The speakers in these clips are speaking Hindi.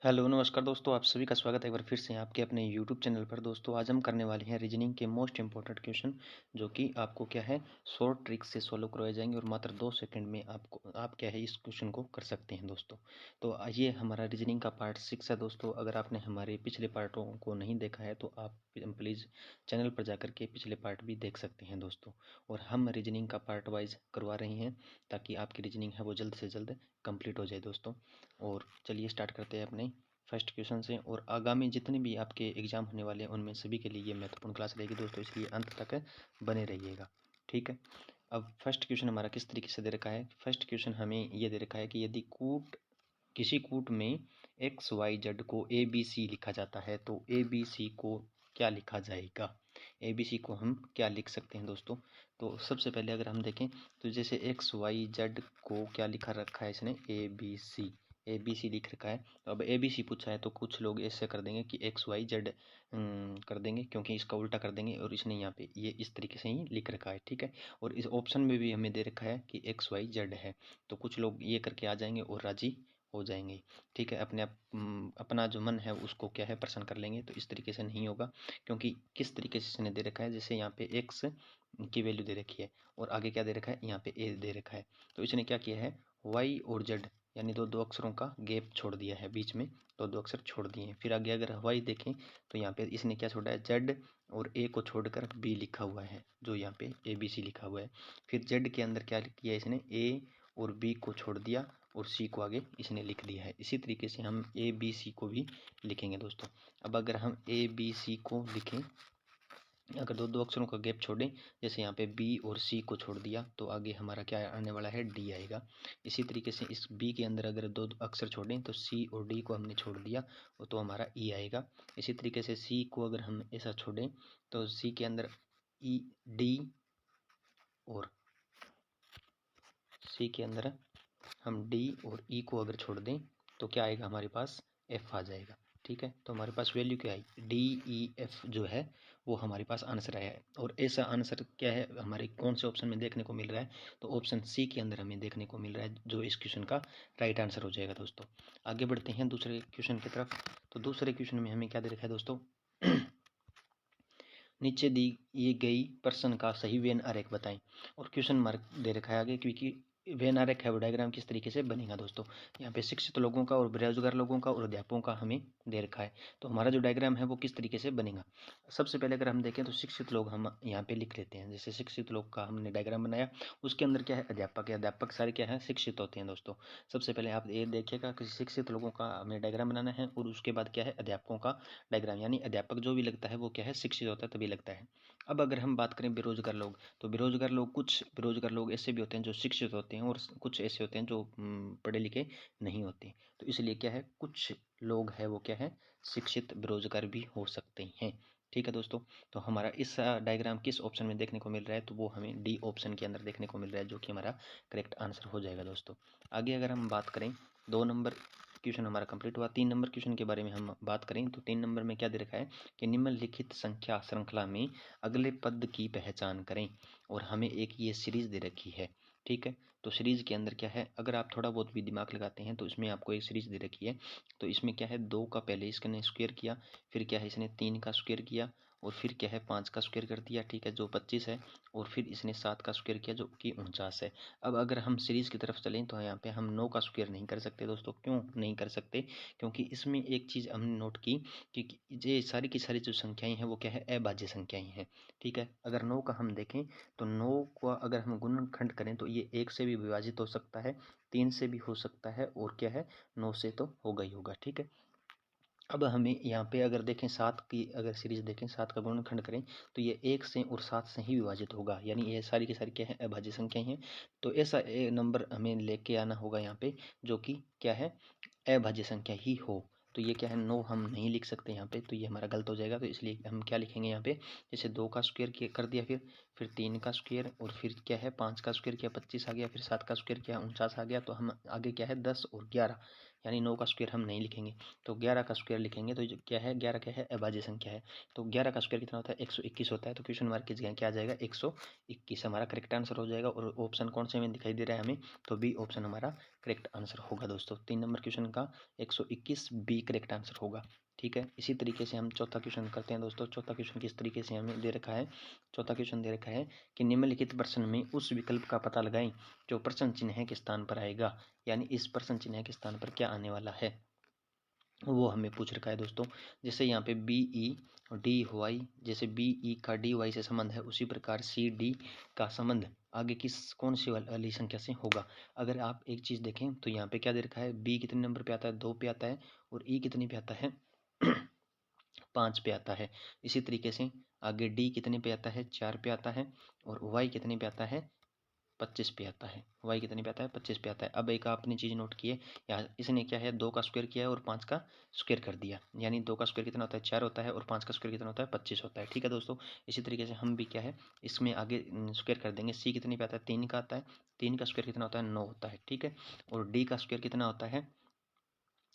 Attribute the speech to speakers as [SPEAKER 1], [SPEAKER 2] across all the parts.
[SPEAKER 1] हेलो नमस्कार दोस्तों, आप सभी का स्वागत है एक बार फिर से आपके अपने यूट्यूब चैनल पर। दोस्तों आज हम करने वाले हैं रीजनिंग के मोस्ट इंपॉर्टेंट क्वेश्चन, जो कि आपको क्या है शॉर्ट ट्रिक से सॉल्व करवाए जाएंगे और मात्र 2 सेकंड में आप क्या है इस क्वेश्चन को कर सकते हैं दोस्तों। तो ये हमारा रीजनिंग का पार्ट 6 है दोस्तों। अगर आपने हमारे पिछले पार्टों को नहीं देखा है तो आप प्लीज़ चैनल पर जाकर के पिछले पार्ट भी देख सकते हैं दोस्तों। और हम रीजनिंग का पार्ट वाइज करवा रहे हैं ताकि आपकी रीजनिंग है वो जल्द से जल्द कंप्लीट हो जाए दोस्तों। और चलिए स्टार्ट करते हैं अपने फर्स्ट क्वेश्चन से। और आगामी जितने भी आपके एग्जाम होने वाले हैं उनमें सभी के लिए ये महत्वपूर्ण क्लास रहेगी दोस्तों, इसलिए अंत तक बने रहिएगा, ठीक है। अब फर्स्ट क्वेश्चन हमारा किस तरीके से दे रखा है। फर्स्ट क्वेश्चन हमें ये दे रखा है कि यदि किसी कूट में एक्स वाई जेड को ए बी सी लिखा जाता है तो ए बी सी को क्या लिखा जाएगा। ए बी सी को हम क्या लिख सकते हैं दोस्तों। तो सबसे पहले अगर हम देखें तो जैसे एक्स वाई जेड को क्या लिखा रखा है इसने, ए बी सी लिख रखा है। तो अब ए बी सी पूछा है तो कुछ लोग ऐसे कर देंगे कि एक्स वाई जेड कर देंगे, क्योंकि इसका उल्टा कर देंगे। और इसने यहाँ पे ये इस तरीके से ही लिख रखा है, ठीक है। और इस ऑप्शन में भी हमें दे रखा है कि एक्स वाई जेड है, तो कुछ लोग ये करके आ जाएंगे और राजी हो जाएंगे, ठीक है। अपना जो मन है उसको क्या है प्रसन्न कर लेंगे। तो इस तरीके से नहीं होगा, क्योंकि किस तरीके से इसने दे रखा है, जैसे यहाँ पे एक्स की वैल्यू दे रखी है और आगे क्या दे रखा है, यहाँ पे ए दे रखा है। तो इसने क्या किया है, वाई और जेड यानी दो दो अक्षरों का गैप छोड़ दिया है, बीच में दो दो अक्षर छोड़ दिए हैं। फिर आगे अगर वाई देखें तो यहाँ पे इसने क्या छोड़ा है, जेड और ए को छोड़कर बी लिखा हुआ है, जो यहाँ पे ए बी सी लिखा हुआ है। फिर जेड के अंदर क्या किया इसने, ए और बी को छोड़ दिया और सी को आगे इसने लिख दिया है। इसी तरीके से हम ए बी सी को भी लिखेंगे दोस्तों। अब अगर हम ए बी सी को लिखें, अगर दो दो अक्षरों का गैप छोड़ें, जैसे यहाँ पे बी और सी को छोड़ दिया तो आगे हमारा क्या आने वाला है, डी आएगा। इसी तरीके से इस बी के अंदर अगर दो अक्षर छोड़ें तो सी और डी को हमने छोड़ दिया तो हमारा ई आएगा। इसी तरीके से सी को अगर हम ऐसा छोड़ें तो सी के अंदर ई डी और सी के अंदर हम डी और ई को अगर छोड़ दें तो क्या आएगा, हमारे पास एफ आ जाएगा, ठीक है। तो हमारे पास वैल्यू क्या आई, डी ई एफ जो है वो हमारे पास आंसर आया है। और ऐसा आंसर क्या है हमारे कौन से ऑप्शन में देखने को मिल रहा है, तो ऑप्शन सी के अंदर हमें देखने को मिल रहा है, जो इस क्वेश्चन का राइट आंसर हो जाएगा दोस्तों। आगे बढ़ते हैं दूसरे क्वेश्चन की तरफ। तो दूसरे क्वेश्चन में हमें क्या दे रखा है दोस्तों, नीचे दी गई प्रश्न का सही वेन आरेख बताएं। और क्वेश्चन मार्क दे रखा है आगे, क्योंकि वेन आरेख है वो डायग्राम किस तरीके से बनेगा दोस्तों। यहाँ पे शिक्षित लोगों का और बेरोजगार लोगों का और अध्यापकों का हमें दे रखा है। तो हमारा जो डायग्राम है वो किस तरीके से बनेगा। सबसे पहले अगर हम देखें तो शिक्षित लोग हम यहाँ पे लिख लेते हैं। जैसे शिक्षित लोग का हमने डायग्राम बनाया, उसके अंदर क्या है, अध्यापक है। अध्यापक सारे क्या है, शिक्षित होते हैं दोस्तों। सबसे पहले आप ये देखिएगा कि शिक्षित लोगों का हमें डायग्राम बनाना है और उसके बाद क्या है, अध्यापकों का डायग्राम। यानी अध्यापक जो भी लगता है वो क्या है, शिक्षित होता है तभी लगता है। अब अगर हम बात करें बेरोजगार लोग, तो बेरोजगार लोग, कुछ बेरोजगार लोग ऐसे भी होते हैं जो शिक्षित होते हैं और कुछ ऐसे होते हैं जो पढ़े लिखे नहीं होते। तो इसलिए क्या है, कुछ लोग हैं वो क्या है, शिक्षित बेरोजगार भी हो सकते हैं, ठीक है दोस्तों। तो हमारा इस डायग्राम किस ऑप्शन में देखने को मिल रहा है, तो वो हमें डी ऑप्शन के अंदर देखने को मिल रहा है, जो कि हमारा करेक्ट आंसर हो जाएगा दोस्तों। आगे अगर हम बात करें, 2 नंबर क्वेश्चन हमारा कंप्लीट हुआ। 3 नंबर क्वेश्चन के बारे में हम बात करें तो 3 नंबर में क्या दे रखा है कि निम्नलिखित संख्या श्रृंखला में अगले पद की पहचान करें। और हमें एक ये सीरीज दे रखी है, ठीक है। तो सीरीज के अंदर क्या है, अगर आप थोड़ा बहुत भी दिमाग लगाते हैं तो इसमें आपको एक सीरीज दे रखी है। तो इसमें क्या है, 2 का पहले इसने स्क्वायर किया, फिर क्या है इसने 3 का स्क्वायर किया, और फिर क्या है 5 का स्क्वायर कर दिया, ठीक है, जो 25 है। और फिर इसने 7 का स्क्वायर किया जो कि 49 है। अब अगर हम सीरीज की तरफ चलें तो यहाँ पे हम 9 का स्क्वायर नहीं कर सकते दोस्तों। क्यों नहीं कर सकते, क्योंकि इसमें एक चीज़ हमने नोट की कि ये सारी की सारी जो संख्याएं हैं वो क्या है, अभाज्य संख्याएं हैं, ठीक है। अगर 9 का हम देखें तो 9 को अगर हम गुणनखंड करें तो ये 1 से भी विभाजित हो सकता है, 3 से भी हो सकता है, और क्या है 9 से तो होगा ही होगा, ठीक है। अब हमें यहाँ पे अगर देखें 7 की अगर सीरीज देखें, 7 का गुणनखंड करें तो ये 1 से और 7 से ही विभाजित होगा, यानी ये सारी की सारी क्या है, अभाज्य संख्याएं हैं। तो ऐसा नंबर हमें लेके आना होगा यहाँ पे, जो कि क्या है, अभाज्य संख्या ही हो। तो ये क्या है, 9 हम नहीं लिख सकते यहाँ पे, तो ये हमारा गलत हो जाएगा। तो इसलिए हम क्या लिखेंगे यहाँ पे, जैसे 2 का स्क्वायर कर दिया, फिर 3 का स्क्वायर, और फिर क्या है 5 का स्क्वायर किया 25 आ गया, फिर 7 का स्क्वायर किया 49 आ गया। तो हम आगे क्या है 10 और 11 यानी 9 का स्क्वायर हम नहीं लिखेंगे, तो 11 का स्क्वायर लिखेंगे। तो जो क्या है, 11 क्या है, अभाज्य संख्या है। तो 11 का स्क्वायर कितना होता है, 121 होता है। तो क्वेश्चन मार्क की जगह क्या आ जाएगा, 121 हमारा करेक्ट आंसर हो जाएगा। और ऑप्शन कौन से में दिखाई दे रहा है हमें, तो बी ऑप्शन हमारा करेक्ट आंसर होगा दोस्तों। 3 नंबर क्वेश्चन का 121 बी करेक्ट आंसर होगा। ठीक है, इसी तरीके से हम चौथा क्वेश्चन करते हैं दोस्तों। चौथा क्वेश्चन किस तरीके से हमें दे रखा है, चौथा क्वेश्चन दे रखा है कि निम्नलिखित प्रश्न में उस विकल्प का पता लगाएं जो प्रश्न चिन्ह के स्थान पर आएगा। यानी इस प्रश्न चिन्ह के स्थान पर क्या आने वाला है वो हमें पूछ रखा है दोस्तों। जैसे यहाँ पे बी ई और डी वाई, जैसे बी ई का डी वाई से संबंध है, उसी प्रकार सी डी का संबंध आगे किस कौन सी वाली संख्या से होगा। अगर आप एक चीज़ देखें तो यहाँ पे क्या दे रखा है, बी कितने नंबर पे आता है, 2 पे आता है, और ई कितने पे आता है 5 पे आता है। इसी तरीके से आगे डी कितने पे आता है, 4 पे आता है, और वाई कितने पे आता है, 25 पे आता है। वाई कितने पे आता है, 25 पे आता है। अब एक आपने चीज़ नोट की है, यहाँ इसने क्या है, 2 का स्क्वायर किया है और 5 का स्क्वायर कर दिया। यानी 2 का स्क्वायर कितना होता है, 4 होता है, और 5 का स्क्वायर कितना होता है, 25 होता है। ठीक है दोस्तों, इसी तरीके से हम भी क्या है, इसमें आगे स्क्वायर कर देंगे। सी कितने पे आता है, 3 का आता है, 3 का स्क्वायर कितना होता है, 9 होता है। ठीक है, और डी का स्क्वायर कितना होता है,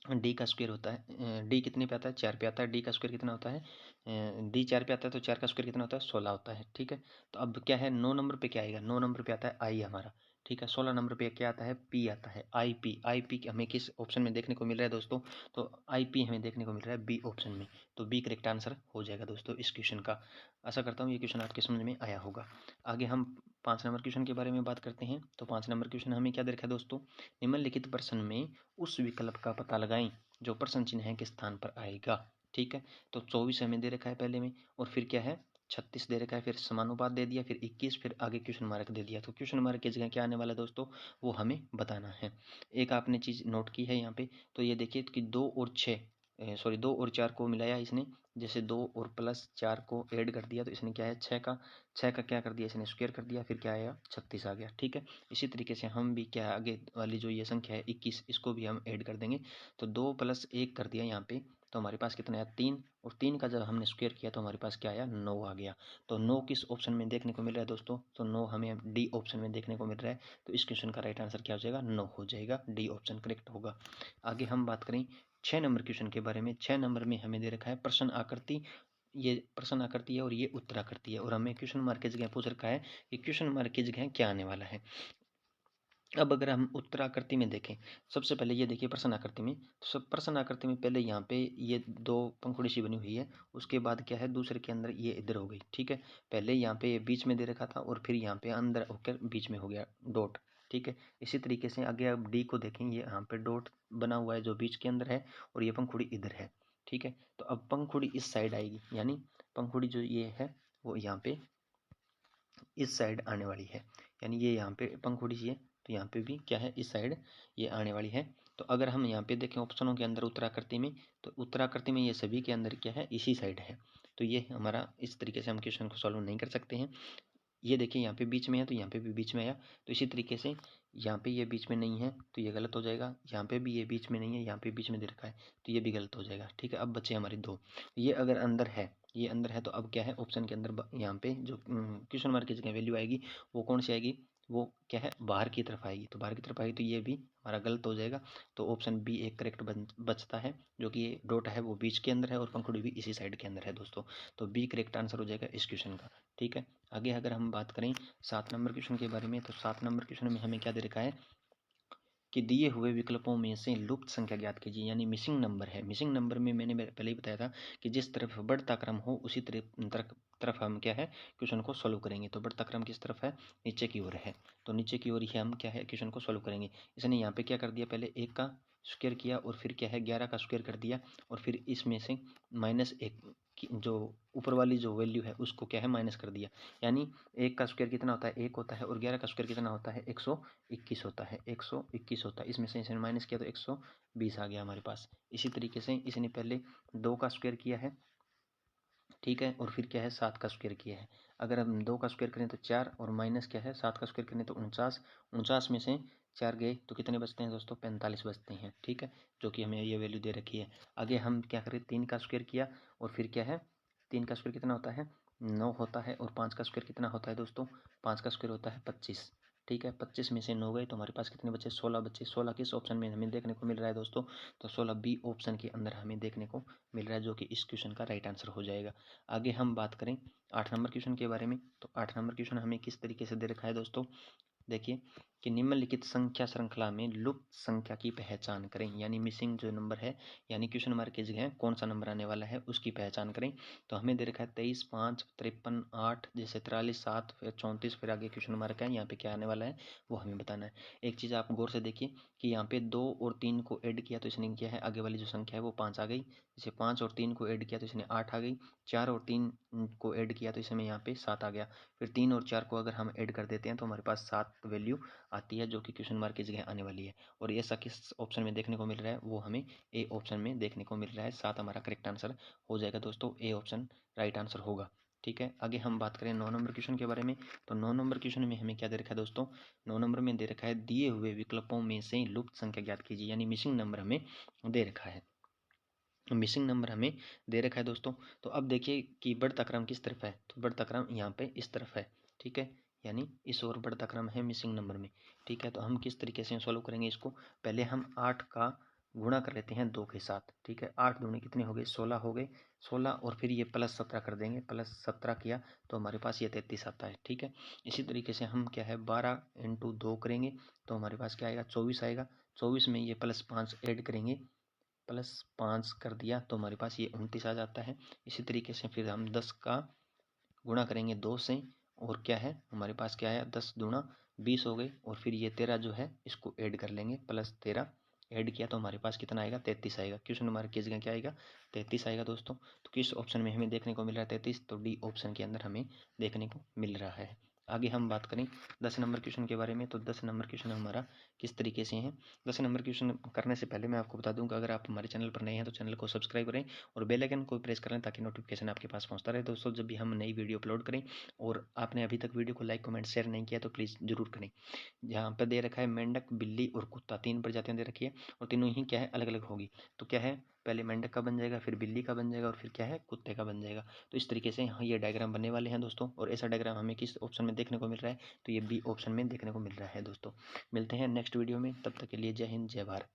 [SPEAKER 1] डी का स्क्वायर होता है, डी कितने पे आता है, 4 पे आता है। डी का स्क्वायर कितना होता है, डी 4 पे आता है, तो 4 का स्क्वायर कितना होता है, 16 होता है। ठीक है, तो अब क्या है, 9 नंबर पे क्या आएगा, 9 नंबर पे आता है आई हमारा। ठीक है, 16 नंबर पे क्या आता है, पी आता है, आई पी। आई पी हमें किस ऑप्शन में देखने को मिल रहा है दोस्तों, तो आई पी हमें देखने को मिल रहा है बी ऑप्शन में। तो बी करेक्ट आंसर हो जाएगा दोस्तों इस क्वेश्चन का। आशा करता हूँ ये क्वेश्चन आपके समझ में आया होगा। आगे हम 5 नंबर क्वेश्चन के बारे में बात करते हैं। तो 5 नंबर क्वेश्चन हमें क्या दे रखा है दोस्तों, निम्नलिखित प्रश्न में उस विकल्प का पता लगाएं जो प्रश्न चिन्ह के स्थान पर आएगा। ठीक है, तो 24 हमें दे रखा है पहले में, और फिर क्या है, 36 दे रखा है, फिर समानुपात दे दिया, फिर 21, फिर आगे क्वेश्चन मार्क दे दिया। तो क्वेश्चन मार्क की जगह क्या आने वाला है दोस्तों, वो हमें बताना है। एक आपने चीज़ नोट की है यहाँ पे, तो ये देखिए कि 2 और 6 सॉरी 2 और 4 को मिलाया इसने। जैसे 2 और प्लस 4 को ऐड कर दिया, तो इसने क्या है, 6 का क्या कर दिया, इसने स्क्वायर कर दिया, फिर क्या आया, 36 आ गया। ठीक है, इसी तरीके से हम भी क्या है, आगे वाली जो ये संख्या है 21, इसको भी हम ऐड कर देंगे। तो 2 + 1 कर दिया यहाँ पे, तो हमारे पास कितना आया, 3, और 3 का जब हमने स्क्वायर किया तो हमारे पास क्या आया, 9 आ गया। तो 9 किस ऑप्शन में देखने को मिल रहा है दोस्तों, तो 9 हमें डी ऑप्शन में देखने को मिल रहा है। तो इस क्वेश्चन का राइट आंसर क्या हो जाएगा, 9 हो जाएगा, डी ऑप्शन करेक्ट होगा। आगे हम बात करें 6 नंबर क्वेश्चन के बारे में। 6 नंबर में हमें दे रखा है प्रश्न आकृति, ये प्रश्न आकृति है और ये उत्तराकृति है, और हमें क्वेश्चन मार्क की जगह पूछ रखा है कि क्वेश्चन मार्क की जगह क्या आने वाला है। अब अगर हम उत्तराकृति में देखें, सबसे पहले ये देखिए प्रश्न आकृति में, तो सब प्रश्न आकृति में पहले यहाँ पे ये 2 पंखुड़ी सी बनी हुई है, उसके बाद क्या है, दूसरे के अंदर ये इधर हो गई। ठीक है, पहले यहाँ पे ये बीच में दे रखा था, और फिर यहाँ पे अंदर होकर बीच में हो गया डॉट। ठीक है, इसी तरीके से आगे आप डी को देखें, ये यहाँ पे डॉट बना हुआ है जो बीच के अंदर है, और ये पंखुड़ी इधर है। ठीक है, तो अब पंखुड़ी इस साइड आएगी, यानी पंखुड़ी जो ये है वो यहाँ पे इस साइड आने वाली है। यानी ये यहाँ पे पंखुड़ी सी है, तो यहाँ पे भी क्या है, इस साइड ये आने वाली है। तो अगर हम यहाँ पे देखें ऑप्शनों के अंदर उत्तराकृति में, तो उत्तराकृति में ये सभी के अंदर क्या है, इसी साइड है। तो ये हमारा इस तरीके से हम क्वेश्चन को सॉल्व नहीं कर सकते हैं। ये देखिए यहाँ पे बीच में है, तो यहाँ पे भी बीच में आया। तो इसी तरीके से यहाँ पे ये बीच में नहीं है, तो ये गलत हो जाएगा। यहाँ पे भी ये बीच में नहीं है, यहाँ पे बीच में दे रखा है, तो ये भी गलत हो जाएगा। ठीक है, अब बचे हमारे 2। ये अगर अंदर है, ये अंदर है, तो अब क्या है, ऑप्शन के अंदर यहाँ पे जो क्वेश्चन मार्क की जगह वैल्यू आएगी, वो कौन सी आएगी, वो क्या है, बाहर की तरफ आएगी। तो बाहर की तरफ आएगी, तो ये भी हमारा गलत हो जाएगा। तो ऑप्शन बी एक करेक्ट बचता है, जो कि ये डॉट है वो बीच के अंदर है, और पंखुड़ी भी इसी साइड के अंदर है दोस्तों। तो बी करेक्ट आंसर हो जाएगा इस क्वेश्चन का। ठीक है, आगे अगर हम बात करें 7 नंबर क्वेश्चन के बारे में, तो 7 नंबर क्वेश्चन में हमें क्या दे रखा है कि दिए हुए विकल्पों में से लुप्त संख्या ज्ञात कीजिए। यानी मिसिंग नंबर है। मिसिंग नंबर में मैंने पहले ही बताया था कि जिस तरफ बढ़ता क्रम हो उसी तरफ हम क्या है, क्वेश्चन को सॉल्व करेंगे। तो बढ़ता क्रम किस तरफ है, नीचे की ओर है, तो नीचे की ओर ही हम क्या है, क्वेश्चन को सॉल्व करेंगे। इसने यहाँ पे क्या कर दिया, पहले 1 का स्क्वायर किया, और फिर क्या है, 11 का स्क्वायर कर दिया, और फिर इसमें से -1 की जो ऊपर वाली जो वैल्यू है उसको क्या है, माइनस कर दिया। यानी 1 का स्क्वायर कितना होता है, 1 होता है, और 11 का स्क्वायर कितना होता है, 121 होता है, 121 होता है। इसमें से इसने माइनस किया तो 120 आ गया हमारे पास। इसी तरीके से इसने पहले 2 का स्क्वायर किया है, ठीक है, और फिर क्या है, 7 का स्क्वायर किया है। अगर हम 2 का स्क्वायर करें तो 4, और माइनस क्या है, 7 का स्क्वायर करें तो 49। 49 में से 4 गए तो कितने बचते हैं दोस्तों, 45 बचते हैं। ठीक है, जो कि हमें ये वैल्यू दे रखी है। आगे हम क्या करें, 3 का स्क्वायर किया, और फिर क्या है, 3 का स्क्वायर कितना होता है, 9 होता है, और 5 का स्क्वायर कितना होता है दोस्तों, 5 का स्क्वायर होता है 25। ठीक है। 25 में से 9 गए तो हमारे पास कितने बचे? 16 बचे। 16 किस ऑप्शन में हमें देखने को मिल रहा है दोस्तों? तो 16 बी ऑप्शन के अंदर हमें देखने को मिल रहा है, जो कि इस क्वेश्चन का राइट आंसर हो जाएगा। आगे हम बात करें 8 नंबर क्वेश्चन के बारे में। तो 8 नंबर क्वेश्चन हमें किस तरीके से दे रखा है दोस्तों? देखिए कि निम्नलिखित संख्या श्रृंखला में लुप्त संख्या की पहचान करें, यानी मिसिंग जो नंबर है, यानी क्वेश्चन मार्क की जगह कौन सा नंबर आने वाला है उसकी पहचान करें। तो हमें दे रखा है 23, 5, 53, 8, जैसे 43, 7, फिर 34, फिर आगे क्वेश्चन मार्क है, यहाँ पे क्या आने वाला है वो हमें बताना है। एक चीज़ आप गौर से देखिए कि यहाँ पे 2 और 3 को ऐड किया तो इसने क्या है, आगे वाली जो संख्या है वो 5 आ गई। जैसे 5 और 3 को ऐड किया तो इसने 8 आ गई। 4 और 3 को ऐड किया तो इसमें यहाँ पे 7 आ गया। फिर 3 और 4 को अगर हम ऐड कर देते हैं तो हमारे पास 7 वैल्यू आती है, जो कि क्वेश्चन मार्क की जगह आने वाली है। और ऐसा किस ऑप्शन में देखने को मिल रहा है? वो हमें ए ऑप्शन में देखने को मिल रहा है। 7 हमारा करेक्ट आंसर हो जाएगा दोस्तों, ए ऑप्शन राइट आंसर होगा। ठीक है। आगे हम बात करें 9 नंबर क्वेश्चन के बारे में। तो 9 नंबर क्वेश्चन में हमें क्या दे रखा है दोस्तों? 9 नंबर में दे रखा है दिए हुए विकल्पों में से लुप्त संख्या ज्ञात कीजिए, यानी मिसिंग नंबर हमें दे रखा है। मिसिंग नंबर हमें दे रखा है दोस्तों। तो अब देखिए कि बढ़ता क्रम किस तरफ है, तो बढ़ता क्रम यहाँ पे इस तरफ है। ठीक है, यानी इस ओर बढ़ता क्रम है मिसिंग नंबर में। ठीक है, तो हम किस तरीके से सॉल्व करेंगे इसको? पहले हम 8 का गुणा कर लेते हैं 2 के साथ। ठीक है, 8 दूनी कितने हो गए? 16 हो गए। 16 और फिर ये प्लस 17 कर देंगे, प्लस 17 किया तो हमारे पास ये 33 आता है। ठीक है, इसी तरीके से हम क्या है 12 इंटू 2 करेंगे तो हमारे पास क्या आएगा? 24 आएगा। 24 में ये प्लस 5 ऐड करेंगे, प्लस 5 कर दिया तो हमारे पास ये 29 आ जाता है। इसी तरीके से फिर हम 10 का गुणा करेंगे 2 से, और क्या है हमारे पास क्या है 10 दूना 20 हो गए। और फिर ये 13 जो है इसको ऐड कर लेंगे, प्लस 13 ऐड किया तो हमारे पास कितना आएगा? 33 आएगा। क्वेश्चन मार्क की जगह क्या आएगा? 33 आएगा दोस्तों। तो किस ऑप्शन में हमें देखने को मिल रहा है 33? तो डी ऑप्शन के अंदर हमें देखने को मिल रहा है। आगे हम बात करें 10 नंबर क्वेश्चन के बारे में। तो 10 नंबर क्वेश्चन हमारा किस तरीके से है? 10 नंबर क्वेश्चन करने से पहले मैं आपको बता दूं कि अगर आप हमारे चैनल पर नए हैं तो चैनल को सब्सक्राइब करें और बेल आइकन को प्रेस करें ताकि नोटिफिकेशन आपके पास पहुंचता रहे दोस्तों जब भी हम नई वीडियो अपलोड करें। और आपने अभी तक वीडियो को लाइक कमेंट शेयर नहीं किया तो प्लीज़ जरूर करें। यहाँ पर दे रखा है मेंढक, बिल्ली और कुत्ता, 3 प्रजातियां दे रखी है और तीनों ही क्या है अलग अलग होगी। तो क्या है पहले मेंढक का बन जाएगा, फिर बिल्ली का बन जाएगा और फिर क्या है कुत्ते का बन जाएगा। तो इस तरीके से यहाँ ये डायग्राम बनने वाले हैं दोस्तों। और ऐसा डायग्राम हमें किस ऑप्शन में देखने को मिल रहा है? तो ये बी ऑप्शन में देखने को मिल रहा है दोस्तों। मिलते हैं नेक्स्ट वीडियो में, तब तक के लिए जय हिंद जय भारत।